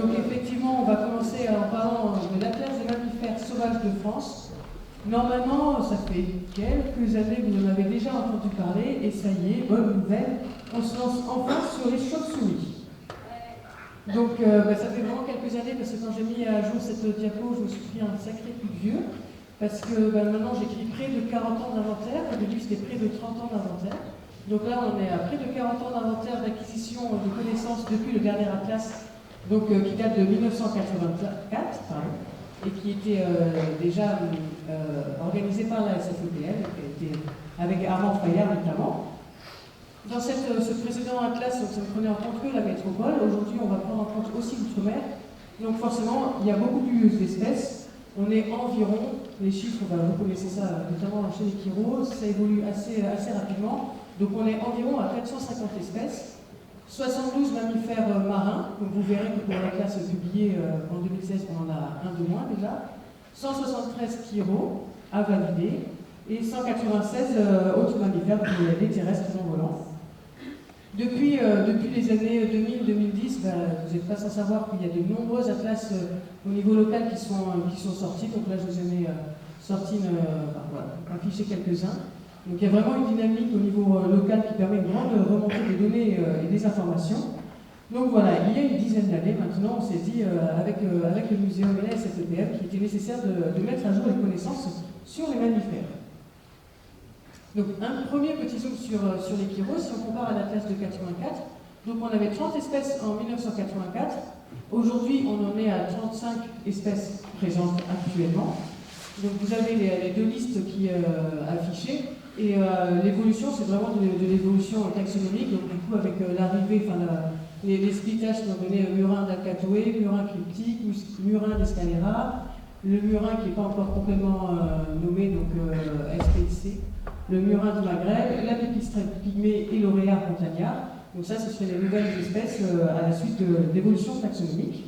Donc effectivement, on va commencer en parlant de l'Atlas des mammifères sauvages de France. Normalement, ça fait quelques années que vous en avez déjà entendu parler, et ça y est, bonne nouvelle, on se lance enfin sur les chauves-souris. Donc ça fait vraiment quelques années, parce que quand j'ai mis à jour cette diapo, je me suis pris un sacré coup de vieux, parce que maintenant j'écris près de 40 ans d'inventaire, au début c'était près de 30 ans d'inventaire. Donc là on est à près de 40 ans d'inventaire d'acquisition de connaissances depuis le dernier atlas, donc qui date de 1984, et qui était déjà organisé par la SFEPL, avec Armand Fayard notamment. Dans ce précédent atlas, donc, ça ne prenait en compte que la métropole. Aujourd'hui, on va prendre en compte aussi l'outre-mer. Donc forcément, il y a beaucoup plus d'espèces. On est environ, les chiffres, vous connaissez ça, notamment chez les Chiro, ça évolue assez rapidement. Donc on est environ à 450 espèces, 72 mammifères marins. Donc vous verrez que pour l'atlas publié en 2016, on en a un de moins déjà. 173 Chiro à valider et 196 autres mammifères, des terrestres non volants. Depuis les années 2000-2010, vous n'êtes pas sans savoir qu'il y a de nombreux atlas au niveau local qui sont sortis. Donc là, je vous ai sorti affiché quelques-uns. Donc il y a vraiment une dynamique au niveau local qui permet une grande remontée des données et des informations. Donc voilà, il y a une dizaine d'années maintenant, on s'est dit avec le muséum et la SFEPL qu'il était nécessaire de mettre à jour les connaissances sur les mammifères. Donc un premier petit zoom sur les Chiro, si on compare à l'atlas de 84, donc on avait 30 espèces en 1984, aujourd'hui on en est à 35 espèces présentes actuellement. Donc vous avez les deux listes qui affichées, et l'évolution c'est vraiment de l'évolution taxonomique, donc du coup avec l'arrivée, les splitages qui ont donné murin d'Alcatoé, murin cryptique, murin d'Escalera, le murin qui n'est pas encore complètement nommé, donc SPC, le murin du Maghreb, la pipistrelle pygmée et l'Auréa montagnard. Donc ça, ce seraient les nouvelles espèces à la suite de l'évolution taxonomique.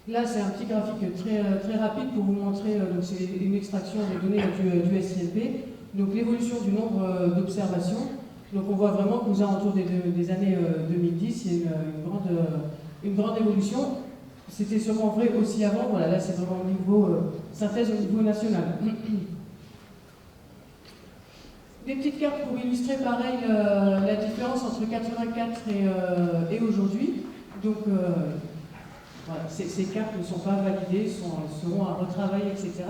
Là, c'est un petit graphique très rapide pour vous montrer, c'est une extraction des données du SILP, donc l'évolution du nombre d'observations. Donc on voit vraiment que nous avons autour des années 2010, il y a une grande évolution. C'était sûrement vrai aussi avant, voilà, là c'est vraiment au niveau synthèse au niveau national. Des petites cartes pour illustrer pareil la différence entre 84 et aujourd'hui. Donc voilà, ces cartes ne sont pas validées, seront à retravailler, etc.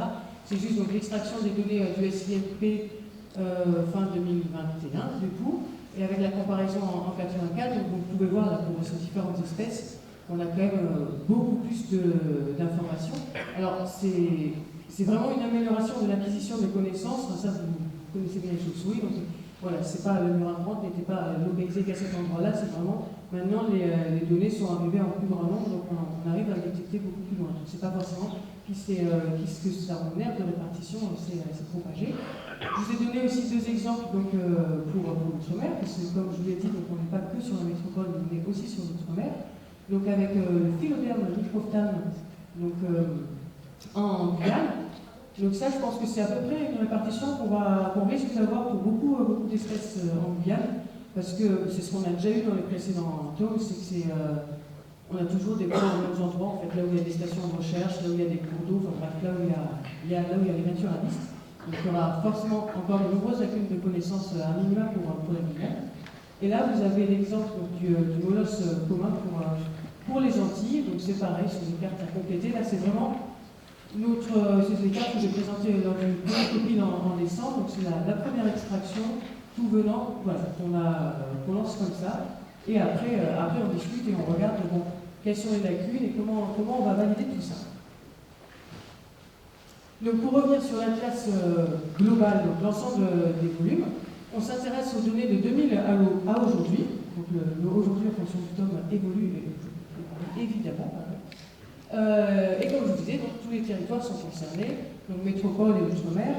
C'est juste donc l'extraction des données du SILP fin 2021 du coup, et avec la comparaison en 84, donc vous pouvez voir là, pour ces différentes espèces, on a quand même beaucoup plus d'informations. Alors c'est vraiment une amélioration de l'acquisition de connaissances, ça vous connaissez bien les chauves-souris, donc voilà, c'est pas le murin de n'était pas localisé qu'à cet endroit-là, c'est vraiment maintenant les données sont arrivées en plus grand nombre, donc on arrive à les détecter beaucoup plus loin. Donc c'est pas forcément que ça en aire de répartition s'est propagé. Je vous ai donné aussi deux exemples donc, pour l'outre-mer, parce que comme je vous l'ai dit, donc on n'est pas que sur la métropole, mais on est aussi sur l'outre-mer. Donc avec le Philoderme microphthalme, donc en Guyane. Donc ça, je pense que c'est à peu près une répartition qu'on risque d'avoir pour beaucoup d'espèces en Guyane, parce que c'est ce qu'on a déjà eu dans les précédents tomes, c'est que on a toujours des points aux mêmes endroits, en fait, là où il y a des stations de recherche, là où il y a des cours d'eau, enfin bref, là où il y a les naturalistes. Donc il y aura forcément encore de nombreuses lacunes de connaissances à minima pour la Guyane. Et là, vous avez l'exemple du molosse commun pour les Antilles, donc c'est pareil, c'est des cartes à compléter. Là, c'est vraiment c'est des cartes que j'ai présentées lors d'une copie en décembre, donc c'est la première extraction, tout venant, voilà, qu'on lance comme ça. Et après on discute et on regarde quelles sont les lacunes et comment on va valider tout ça. Donc pour revenir sur l'atlas global, donc l'ensemble des volumes, on s'intéresse aux données de 2000 à aujourd'hui. Donc aujourd'hui, en fonction du tome, évolue évidemment. Et comme je vous disais, donc, tous les territoires sont concernés, donc métropole et outre-mer.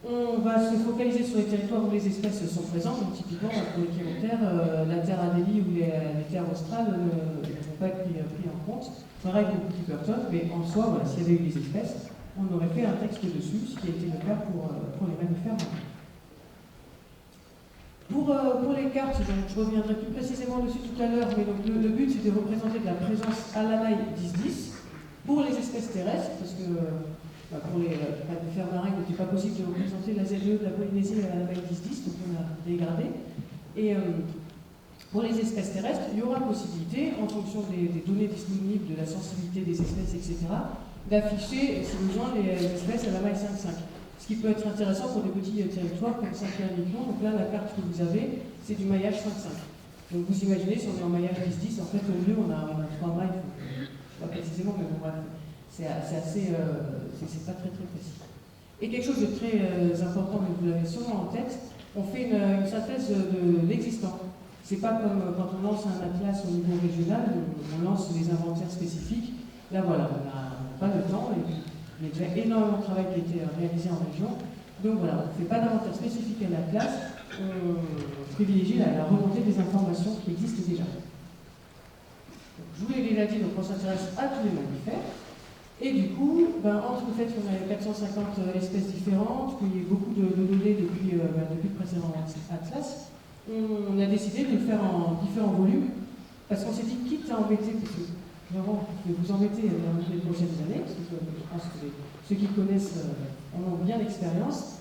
On va se focaliser sur les territoires où les espèces sont présentes, donc typiquement pour les chiroptères, la terre Adélie ou les terres australes ne vont pas être pris en compte. Pareil pour Clipperton, mais en soi, voilà, s'il y avait eu des espèces, on aurait fait un texte dessus, ce qui a été le cas pour les mammifères. Pour les cartes, donc, je reviendrai plus précisément dessus tout à l'heure, mais donc, le but c'est de représenter de la présence à la maille 10-10 pour les espèces terrestres, parce que pour les mammifères marins, il n'était pas possible de représenter la ZE de la Polynésie à la maille 10-10, donc on a dégradé. Et pour les espèces terrestres, il y aura possibilité, en fonction des données disponibles, de la sensibilité des espèces, etc., d'afficher, si besoin, les espèces à la maille 5-5. Ce qui peut être intéressant pour des petits territoires comme Saint-Pierre-et-Miquelon. Donc là, la carte que vous avez, c'est du maillage 5-5. Donc vous imaginez, si on est en maillage 10-10, en fait, au mieux, on a 3 mailles. Pas précisément, mais bon, bref. C'est assez. C'est pas très précis. Et quelque chose de très important, mais vous l'avez sûrement en tête, on fait une synthèse de l'existant. C'est pas comme quand on lance un atlas au niveau régional, on lance des inventaires spécifiques. Là, voilà, on n'a pas le temps. Et puis, il y a déjà énormément de travail qui a été réalisé en région. Donc voilà, on ne fait pas d'inventaire spécifique à la classe, on privilégie la remontée des informations qui existent déjà. Donc, je vous l'ai déjà dit, donc on s'intéresse à tous les mammifères. Et du coup, entre le fait qu'on a 450 espèces différentes, qu'il y ait beaucoup de données depuis le précédent atlas, on a décidé de le faire en différents volumes, parce qu'on s'est dit, quitte à embêter, parce que vraiment, je vais vous embêter dans les prochaines années, parce que je pense que ceux qui connaissent en ont bien l'expérience.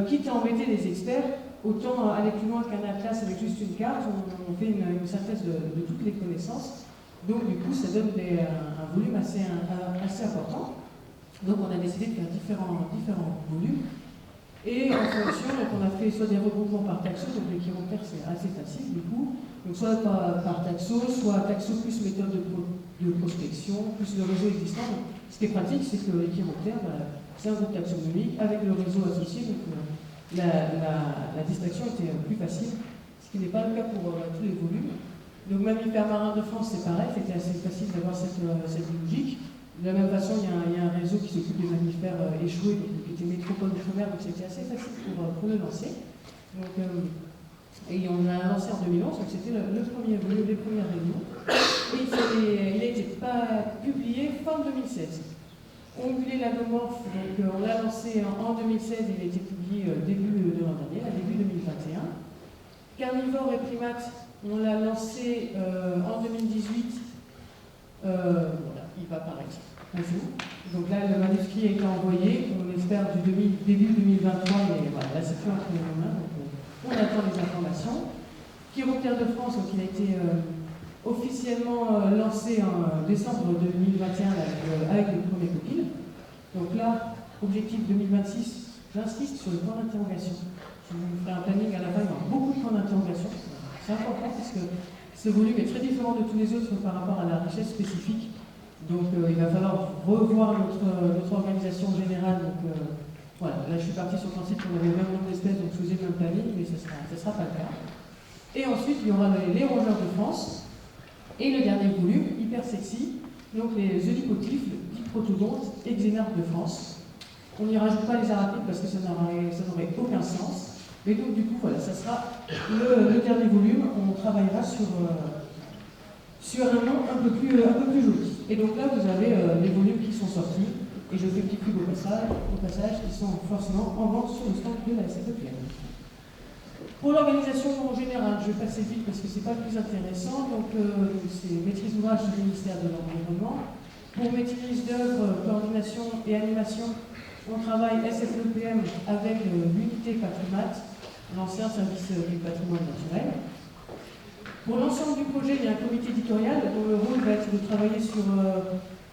Quitte à embêter les experts, autant aller plus loin qu'un atlas avec juste une carte, on fait une synthèse de toutes les connaissances. Donc du coup, ça donne un volume assez important. Donc on a décidé de faire différents volumes. Et en fonction, donc on a fait soit des regroupements par taxo, donc les chiroptères c'est assez facile du coup, donc soit par taxo, soit taxo plus méthode de prospection, plus le réseau existant. Donc, ce qui est pratique, c'est que les chiroptères, c'est un groupe taxonomique avec le réseau associé, donc la distinction était plus facile, ce qui n'est pas le cas pour tous les volumes. Donc mammifères marins de France, c'est pareil, c'était assez facile d'avoir cette logique. De la même façon, il y a un réseau qui s'occupe des mammifères échoués, qui était Métropole d'Outre-mer, donc c'était assez facile pour le lancer. Donc, et on l'a lancé en 2011, donc c'était le premier volume, les premières réunions. Et il a été publié fin 2016. Ongulé lagomorphe, donc on l'a lancé en 2016, il a été publié début de l'an dernier, début 2021. Carnivore et primates, on l'a lancé en 2018. Voilà, il va apparaître un jour. Donc là, le manuscrit a été envoyé, on espère du début 2023, mais voilà, là c'est plus entre les mains, donc on attend les informations. Chiroptère de France, donc il a été officiellement lancé en décembre 2021 avec les premiers copiles. Donc là, objectif 2026, j'insiste sur le point d'interrogation. Je vous ferai un planning à la fin, il y aura beaucoup de points d'interrogation. C'est important parce que ce volume est très différent de tous les autres par rapport à la richesse spécifique. Donc il va falloir revoir notre organisation générale. Donc voilà, là je suis parti sur le principe qu'on avait le même nombre d'espèces, donc je faisais le même planning, mais ça sera pas le cas. Et ensuite, il y aura les rongeurs de France. Et le dernier volume, hyper sexy, donc les eulycotyphes, diprotodontes, exénarques de France. On n'y rajoute pas les arapides parce que ça n'aurait aucun sens. Mais donc du coup, voilà, ça sera le dernier volume. On travaillera sur un nom un peu plus joli. Et donc là, vous avez les volumes qui sont sortis. Et je fais un petit pub au passage, qui sont forcément en vente sur le stand de la SFPM. Pour l'organisation générale, je vais passer vite parce que ce n'est pas le plus intéressant. Donc, c'est maîtrise d'ouvrage du ministère de l'Environnement. Pour maîtrise d'œuvre, coordination et animation, on travaille SFPM avec l'unité Patrimat, l'ancien service du patrimoine naturel. Pour l'ensemble du projet, il y a un comité éditorial dont le rôle va être de travailler sur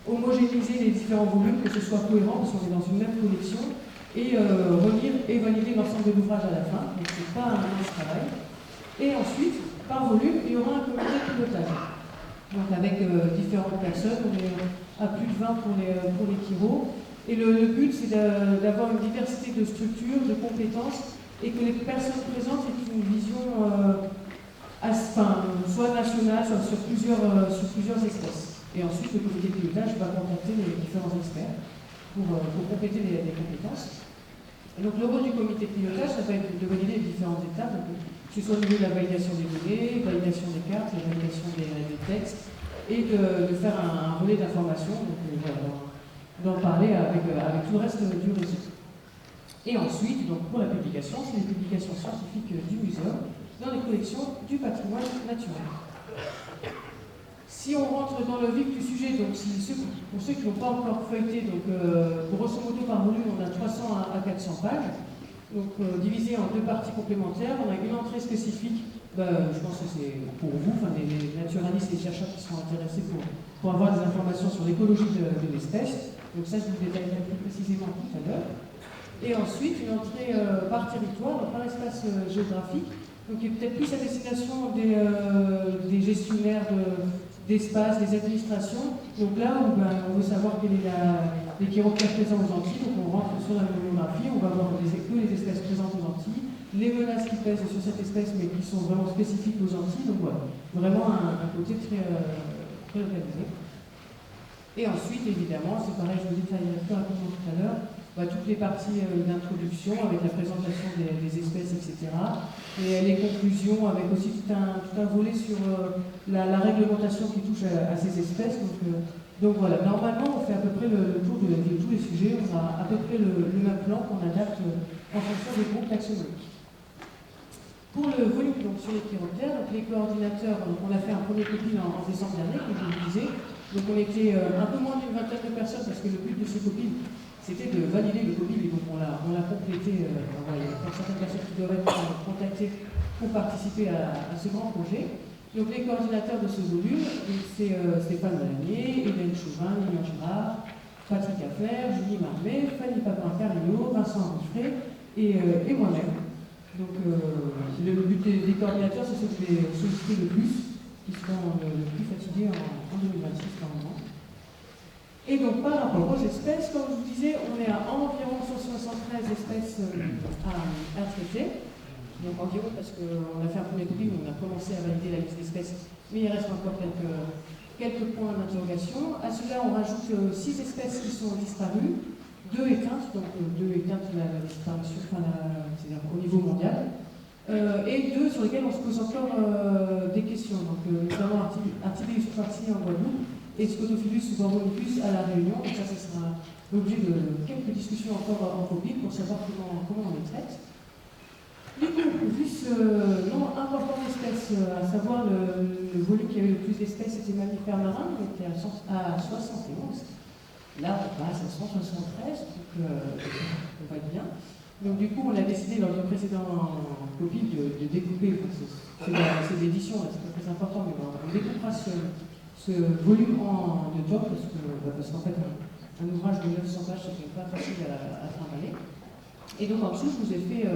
homogénéiser les différents volumes, que ce soit cohérent, parce qu'on est dans une même collection, et relire et valider l'ensemble de l'ouvrage à la fin. Donc c'est pas un mince travail. Et ensuite, par volume, il y aura un comité de pilotage. Donc avec différentes personnes, on est à plus de 20 pour les chiro. Et le but, c'est d'avoir une diversité de structures, de compétences, et que les personnes présentes aient une vision soit nationale, soit sur plusieurs espèces. Et ensuite, le comité de pilotage va contacter les différents experts pour compléter les compétences. Et donc le rôle du comité de pilotage, ça va être de valider les différentes étapes, donc, que ce soit au niveau de la validation des données, validation des cartes, la validation des textes, et de faire un relais d'information, donc d'en parler avec tout le reste du réseau. Et ensuite, donc, pour la publication, c'est les publications scientifiques du muséum dans les collections du patrimoine naturel. Si on rentre dans le vif du sujet, donc pour ceux qui n'ont pas encore feuilleté, donc grosso modo par volume, on a 300 à 400 pages, donc divisé en deux parties complémentaires. On a une entrée spécifique, je pense que c'est pour vous, enfin, les naturalistes et les chercheurs qui sont intéressés pour avoir des informations sur l'écologie de l'espèce. Donc ça, je vous détaillerai plus précisément tout à l'heure. Et ensuite, une entrée par territoire, par espace géographique, donc qui est peut-être plus à destination des gestionnaires d'espace, des administrations. Donc là où on veut savoir quelle est les chiroptères présents aux Antilles, donc on rentre sur la monographie, on va voir que les espèces présentes aux Antilles, les menaces qui pèsent sur cette espèce mais qui sont vraiment spécifiques aux Antilles, donc voilà, vraiment un côté très localisé. Et ensuite, évidemment, c'est pareil, je vous détaillerai plus rapidement tout à l'heure, toutes les parties d'introduction avec la présentation des espèces, etc. Et les conclusions avec aussi tout un volet sur la réglementation qui touche à ces espèces. Donc voilà, normalement, on fait à peu près le tour de tous les sujets. On a à peu près le même plan qu'on adapte en fonction des groupes taxonomiques. Pour le volume donc, sur les chiroptères, donc les coordinateurs, on a fait un premier copie en décembre dernier, comme je vous le disais. Donc on était un peu moins d'une vingtaine de personnes parce que le but de ce copie, c'était de valider le copie, et donc on l'a complété. Il y a certaines personnes qui doivent être contactées pour participer à ce grand projet. Donc les coordinateurs de ce volume, c'est Stéphane Malanier, Hélène Chauvin, Lilian Girard, Patrick Affler, Julie Marmet, Fanny Papin-Carillo, Vincent Ruffray et moi-même. Donc le but des coordinateurs, c'est ceux que j'ai sollicité le plus, qui seront le plus fatigués en 2026 par moment. Et donc par rapport aux espèces, comme je vous disais, on est à environ 173 espèces à traiter. Donc environ parce qu'on a fait un premier copie, on a commencé à valider la liste d'espèces, mais il reste encore quelques points d'interrogation. À cela, on rajoute 6 espèces qui sont disparues, 2 éteintes, donc 2 éteintes de la disparition, c'est-à-dire au niveau mondial, et 2 sur lesquelles on se pose encore des questions. Donc notamment Artibéus quartzi en Guadeloupe et Scotophilus borbonicus à La Réunion. Donc ça sera l'objet de quelques discussions encore en copie pour savoir comment on les traite. Du coup, vu ce nombre important d'espèces, à savoir le volume qui avait le plus d'espèces, c'était mammifères marins, on était à 71. Là, on passe à 173, donc on va être bien. Donc du coup, on a décidé lors d'une précédente copie de découper, ces éditions, c'est pas très important, mais on découpera ce volume de tomes, parce qu'en fait, un ouvrage de 900 pages, c'est pas facile à trimballer. Et donc en dessous, je vous ai fait,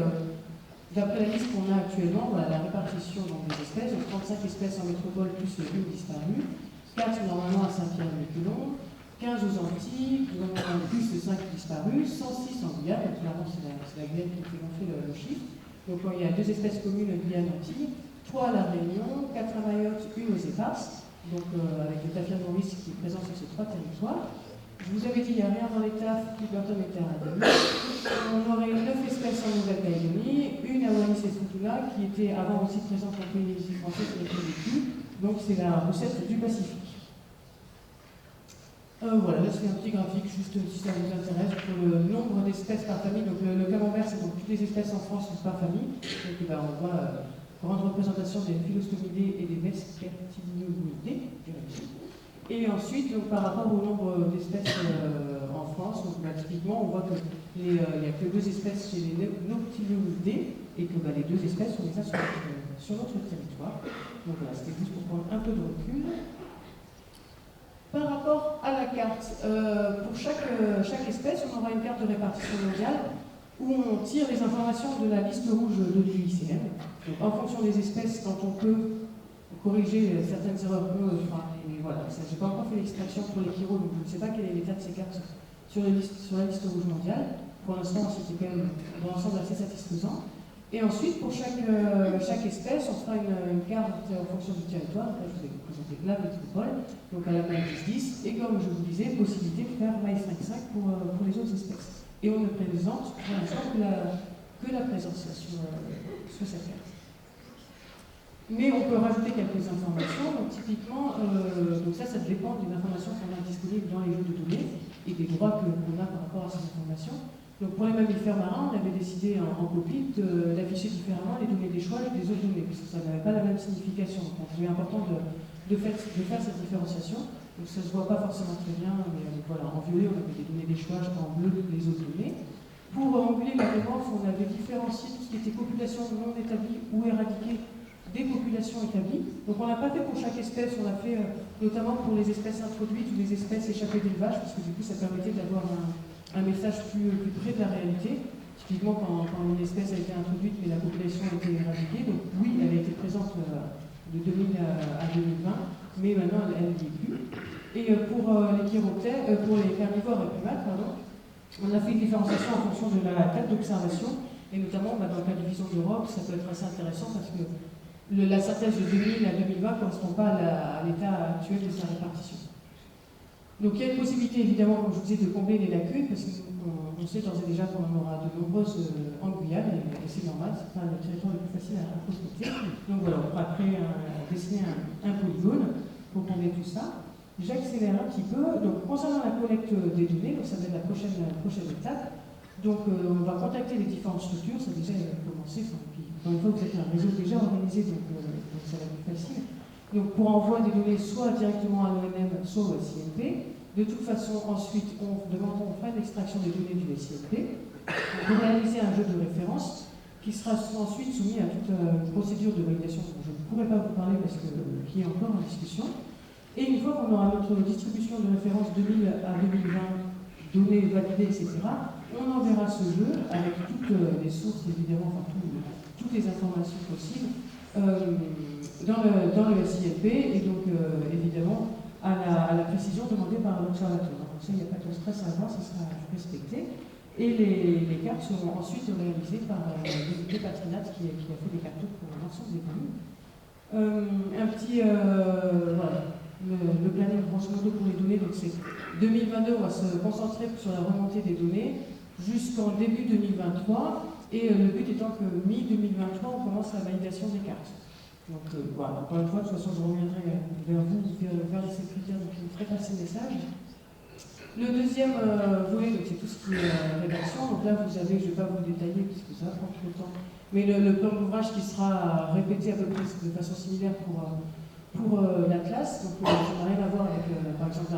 d'après la liste qu'on a actuellement, la répartition des espèces, donc 35 espèces en métropole plus une disparue, 4 normalement à Saint-Pierre-et-Miquelon, 15 aux Antilles, dont plus 5 disparus, 106 en Guyane, donc clairement c'est la Guyane qui fait gonfler le chiffre. Donc il y a 2 espèces communes Guyane-Antilles, 3 à La Réunion, 4 à Mayotte, 1 aux éparses, donc avec le Tafia Maurice qui est présent sur ces 3 territoires. Je vous avais dit, il n'y a rien dans les TAF, Clipperton et Terre-Adélie. On aurait 9 espèces en Nouvelle-Calédonie, 1 à Wallis et Futuna, qui était avant aussi présente en Polynésie française sur les pays. Donc c'est la recette du Pacifique. Voilà, là c'est un petit graphique, juste si ça vous intéresse, pour le nombre d'espèces par famille. Donc le camembert, c'est donc toutes les espèces en France par famille. Donc on voit grande représentation des Philostomidés et des Vespertinoidés. Et ensuite, donc, par rapport au nombre d'espèces en France, donc, typiquement, on voit qu'il n'y a que 2 espèces chez les Noctilioidés et que les 2 espèces sont déjà sur notre territoire. Donc voilà, c'était juste pour prendre un peu de recul. Par rapport à la carte, pour chaque espèce, on aura une carte de répartition mondiale où on tire les informations de la liste rouge de l'UICN. Donc en fonction des espèces, quand on peut corriger certaines erreurs, et voilà, je n'ai pas encore fait l'extraction pour les chiro, donc je ne sais pas quel est l'état de ces cartes sur la liste rouge mondiale. Pour l'instant, c'était quand même dans l'ensemble assez satisfaisant. Et ensuite, pour chaque espèce, on fera une carte en fonction du territoire. Là, je vous ai présenté la métropole, donc à la maille 10, et comme je vous disais, possibilité de faire maille 5-5 pour les autres espèces. Et on ne présente pour l'instant que la présence sur cette carte. Mais on peut rajouter quelques informations. Donc typiquement, donc ça dépend d'une information qu'on a disponible dans les jeux de données et des droits qu'on a par rapport à ces informations. Donc pour les mammifères marins, on avait décidé en copie d'afficher différemment les données d'échouage des autres données, parce que ça n'avait pas la même signification. Donc on trouvait important de faire cette différenciation. Donc ça ne se voit pas forcément très bien, mais voilà, en violet on avait des données d'échouage, en bleu les autres données. Pour anguler la réponse, on avait différencié tout ce qui était population non établie ou éradiquée des populations établies. Donc on n'a pas fait pour chaque espèce, on a fait notamment pour les espèces introduites ou les espèces échappées d'élevage, parce que du coup ça permettait d'avoir un message plus près de la réalité. Typiquement quand une espèce a été introduite mais la population a été éradiquée, donc oui, elle a été présente de 2000 à 2020, mais maintenant elle n'y est plus. Et pour les chiroptères, pour les carnivores et primates, pardon, on a fait une différenciation en fonction de la date d'observation, et notamment dans le cas de division d'Europe, ça peut être assez intéressant parce que la synthèse de 2000 à 2020 ne correspond pas à l'état actuel de sa répartition. Donc il y a une possibilité évidemment, comme je vous disais, de combler les lacunes, parce qu'on sait d'ores et déjà qu'on en aura de nombreuses en Guyane, et c'est normal, c'est pas le territoire le plus facile à prospecter. Donc voilà, on pourra dessiner un polygone pour combler tout ça. J'accélère un petit peu. Donc concernant la collecte des données, donc ça va être la prochaine étape. Donc on va contacter les différentes structures, ça a déjà commencé, puis encore une fois vous êtes un réseau déjà organisé, donc ça va être plus facile. Donc pour envoi des données soit directement à l'ONM, soit au SILP. De toute façon, ensuite, on fera une extraction des données du SILP pour réaliser un jeu de référence qui sera ensuite soumis à toute une procédure de validation dont je ne pourrai pas vous parler parce qui est encore en discussion. Et une fois qu'on aura notre distribution de référence 2000 à 2020, données validées, etc., on enverra ce jeu avec toutes les sources, évidemment, enfin toutes les informations possibles dans le SILP et donc évidemment à la précision demandée par l'observateur. Donc ça, il n'y a pas de stress à avoir, ça sera respecté. Et les cartes seront ensuite réalisées par le Patrinat qui a fait des cartes pour l'ensemble des communes. Voilà. Le planning grosso modo pour les données, donc c'est 2022, on va se concentrer sur la remontée des données jusqu'en début 2023, et le but étant que mi-2023, on commence la validation des cartes. Donc voilà, encore une fois, de toute façon, je reviendrai vers vous, vers les secrétaires, donc je vous ferai passer le message. Le deuxième volet, donc c'est tout ce qui est rédaction. Donc là, vous avez, je ne vais pas vous détailler puisque ça va prendre tout le temps, mais le plan d'ouvrage qui sera répété à peu près de façon similaire pour la classe. Donc ça n'a rien à voir avec, par exemple,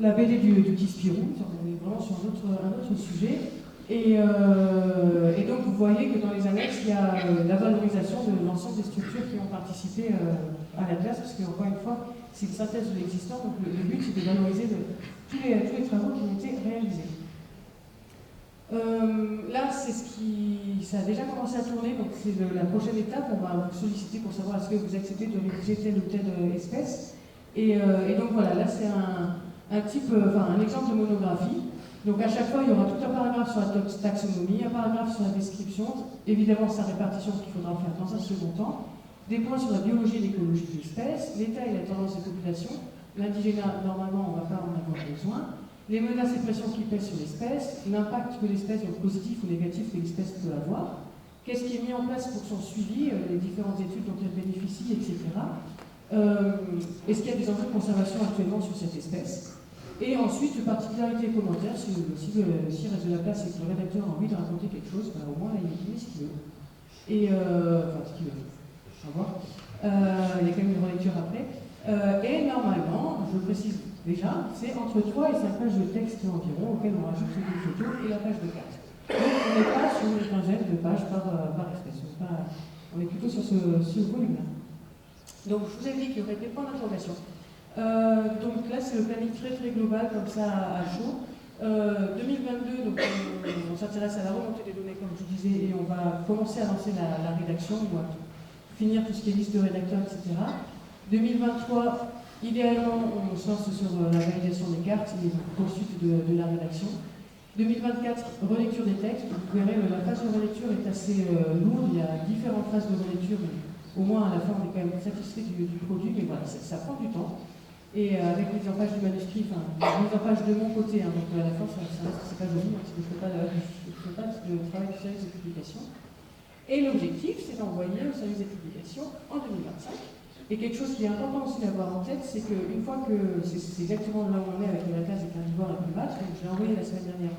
la BD du petit Spirou. On est vraiment sur un autre sujet. Et donc vous voyez que dans les annexes, il y a la valorisation de l'ensemble des structures qui ont participé à la classe, parce qu'encore une fois, c'est une synthèse de l'existant, donc le but c'est de valoriser tous les travaux qui ont été réalisés. Là, ça a déjà commencé à tourner, donc c'est la prochaine étape. On va vous solliciter pour savoir est-ce que vous acceptez de rédiger telle ou telle espèce. Et donc voilà, là c'est un exemple de monographie. Donc à chaque fois, il y aura tout un paragraphe sur la taxonomie, un paragraphe sur la description, évidemment sa répartition qu'il faudra faire dans un second temps, des points sur la biologie et l'écologie de l'espèce, l'état et la tendance des populations, l'indigénat, normalement, on ne va pas en avoir besoin, les menaces et pressions qui pèsent sur l'espèce, l'impact que l'espèce, donc positif ou négatif, que l'espèce peut avoir, qu'est-ce qui est mis en place pour son suivi, les différentes études dont elle bénéficie, etc. Est-ce qu'il y a des enjeux de conservation actuellement sur cette espèce? Et ensuite, particularité et commentaires, si reste de la place et que le rédacteur a envie de raconter quelque chose, au moins il dit ce qu'il veut. Et, ce qu'il veut. Au revoir. Il y a quand même une relecture après. Et normalement, je précise déjà, c'est entre 3 et 5 pages de texte environ, auxquelles on rajoute des photos et la page de carte. Donc on n'est pas sur une quinzaine de pages par espèce. On est plutôt sur ce volume-là. Donc je vous ai dit qu'il y aurait des points d'interrogation. Donc là, c'est le planning très très global, comme ça, à chaud. 2022, donc on s'intéresse à la remontée des données, comme je vous disais, et on va commencer à lancer la rédaction, on va finir tout ce qui est liste de rédacteurs, etc. 2023, idéalement, on se lance sur la validation des cartes et la poursuite de la rédaction. 2024, relecture des textes. Vous verrez, la phase de relecture est assez lourde, il y a différentes phases de relecture, mais au moins à la fin, on est quand même satisfait du produit, mais voilà, ça prend du temps. Et avec les mise en page du manuscrit, enfin, mise en page de mon côté, donc à la fin, c'est pas joli, parce que je ne fais pas le travail du service de publication. Et l'objectif, c'est d'envoyer au service des publications en 2025. Et quelque chose qui est important aussi d'avoir en tête, c'est qu'une fois que c'est exactement là où on est avec la classe des carnivores et primates, donc je l'ai envoyé la semaine dernière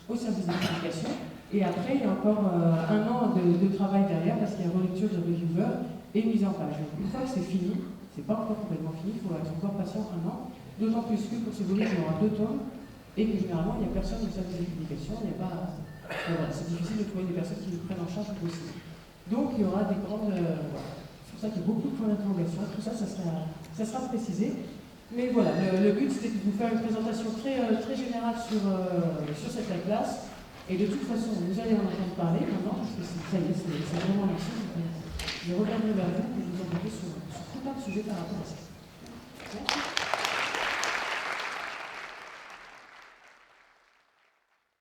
au service de publication. Et après, il y a encore un an de travail derrière, parce qu'il y a relecture de reviewer et mise en page. Donc, une fois que c'est fini, c'est pas encore complètement fini, il faut être encore patient un an, d'autant plus que pour ce volume, il y aura 2 tomes, et que généralement, il n'y a personne au service de publication, il n'y a pas... voilà, c'est difficile de trouver des personnes qui le prennent en charge possible. Donc, il y aura des grandes... voilà. C'est pour ça qu'il y a beaucoup de points d'interrogation, tout ça, ça sera précisé. Mais voilà, le but c'était de vous faire une présentation très générale sur cette classe. Et de toute façon, vous allez en entendre parler maintenant, parce que ça y est, c'est vraiment lancé. Je reviendrai vers vous pour vous en parler sur tout un sujet par rapport à ça. Merci.